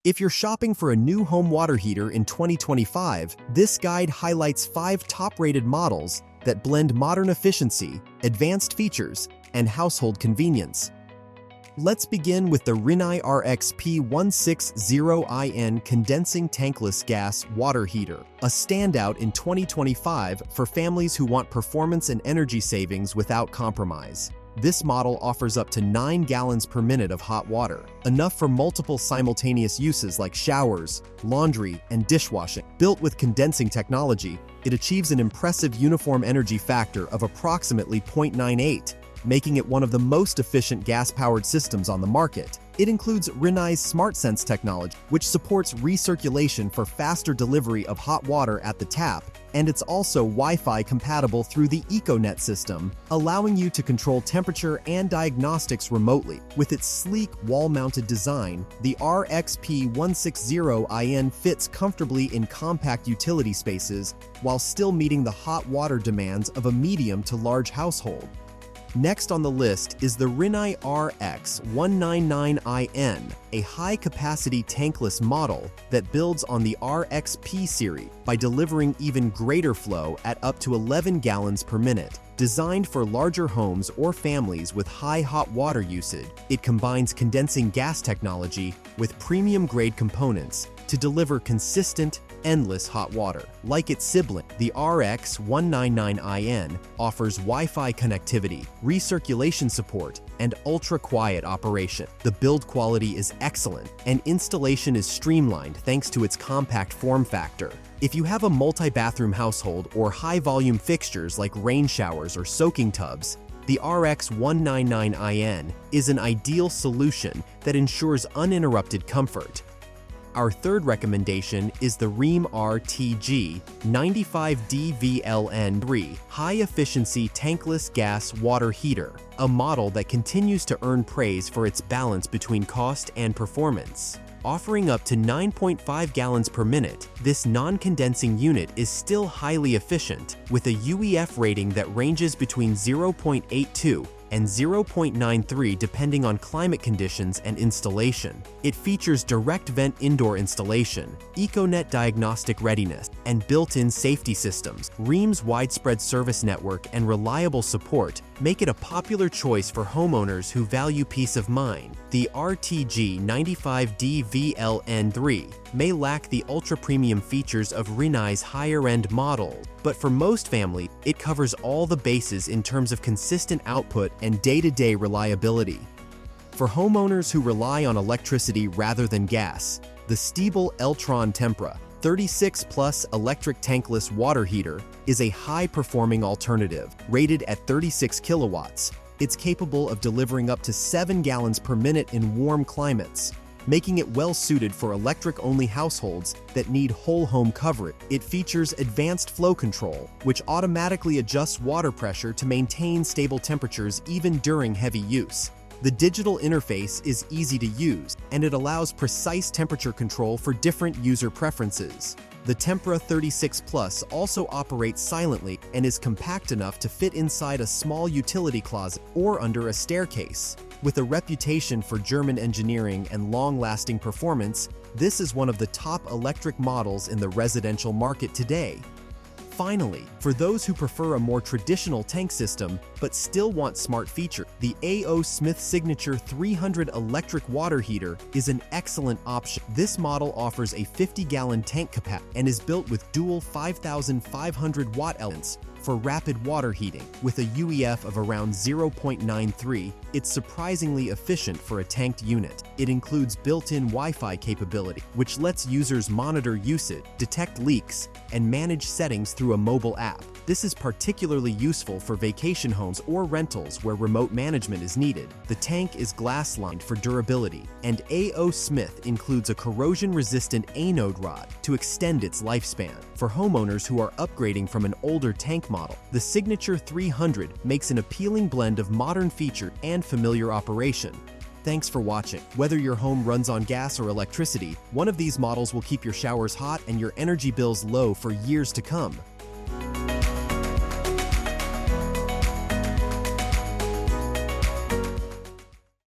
If you're shopping for a new home water heater in 2025, this guide highlights 5 top-rated models that blend modern efficiency, advanced features, and household convenience. Let's begin with the Rinnai RX199iN Condensing Tankless Gas Water Heater, a standout in 2025 for families who want performance and energy savings without compromise. This model offers up to 9 gallons per minute of hot water, enough for multiple simultaneous uses like showers, laundry, and dishwashing. Built with condensing technology, it achieves an impressive uniform energy factor of approximately 0.98, making it one of the most efficient gas-powered systems on the market. It includes Rinnai's SmartSense technology, which supports recirculation for faster delivery of hot water at the tap, and it's also Wi-Fi compatible through the EcoNet system, allowing you to control temperature and diagnostics remotely. With its sleek wall-mounted design, the RXP199iN fits comfortably in compact utility spaces while still meeting the hot water demands of a medium to large household. Next on the list is the Rinnai RX199iN, a high-capacity tankless model that builds on the RXP series by delivering even greater flow at up to 11 gallons per minute. Designed for larger homes or families with high hot water usage, it combines condensing gas technology with premium-grade components to deliver consistent, endless hot water. Like its sibling, the RX199iN offers Wi-Fi connectivity, recirculation support, and ultra-quiet operation. The build quality is excellent, and installation is streamlined thanks to its compact form factor. If you have a multi-bathroom household or high-volume fixtures like rain showers or soaking tubs, the RX199iN is an ideal solution that ensures uninterrupted comfort. Our third recommendation is the Rheem RTG95DVLN3 high-efficiency tankless gas water heater, a model that continues to earn praise for its balance between cost and performance. Offering up to 9.5 gallons per minute, this non-condensing unit is still highly efficient, with a UEF rating that ranges between 0.82 and 0.93 depending on climate conditions and installation. It features direct vent indoor installation, EcoNet diagnostic readiness, and built-in safety systems. Rheem's widespread service network and reliable support make it a popular choice for homeowners who value peace of mind. The RTG95DVLN3 may lack the ultra-premium features of Rinnai's higher-end model, but for most families, it covers all the bases in terms of consistent output and day-to-day reliability. For homeowners who rely on electricity rather than gas, the Stiebel Eltron Tempra 36+ electric tankless water heater is a high-performing alternative. Rated at 36 kilowatts, it's capable of delivering up to 7 gallons per minute in warm climates, making it well-suited for electric-only households that need whole-home coverage. It features advanced flow control, which automatically adjusts water pressure to maintain stable temperatures even during heavy use. The digital interface is easy to use, and it allows precise temperature control for different user preferences. The Tempra 36 Plus also operates silently and is compact enough to fit inside a small utility closet or under a staircase. With a reputation for German engineering and long-lasting performance, this is one of the top electric models in the residential market today. Finally, for those who prefer a more traditional tank system but still want smart features, the A.O. Smith Signature 300 electric water heater is an excellent option. This model offers a 50-gallon tank capacity and is built with dual 5,500-watt elements for rapid water heating. With a UEF of around 0.93, it's surprisingly efficient for a tanked unit. It includes built-in Wi-Fi capability, which lets users monitor usage, detect leaks, and manage settings through a mobile app. This is particularly useful for vacation homes or rentals where remote management is needed. The tank is glass-lined for durability, and A.O. Smith includes a corrosion-resistant anode rod to extend its lifespan. For homeowners who are upgrading from an older tank model, the Signature 300 makes an appealing blend of modern feature and familiar operation. Thanks for watching. Whether your home runs on gas or electricity, one of these models will keep your showers hot and your energy bills low for years to come.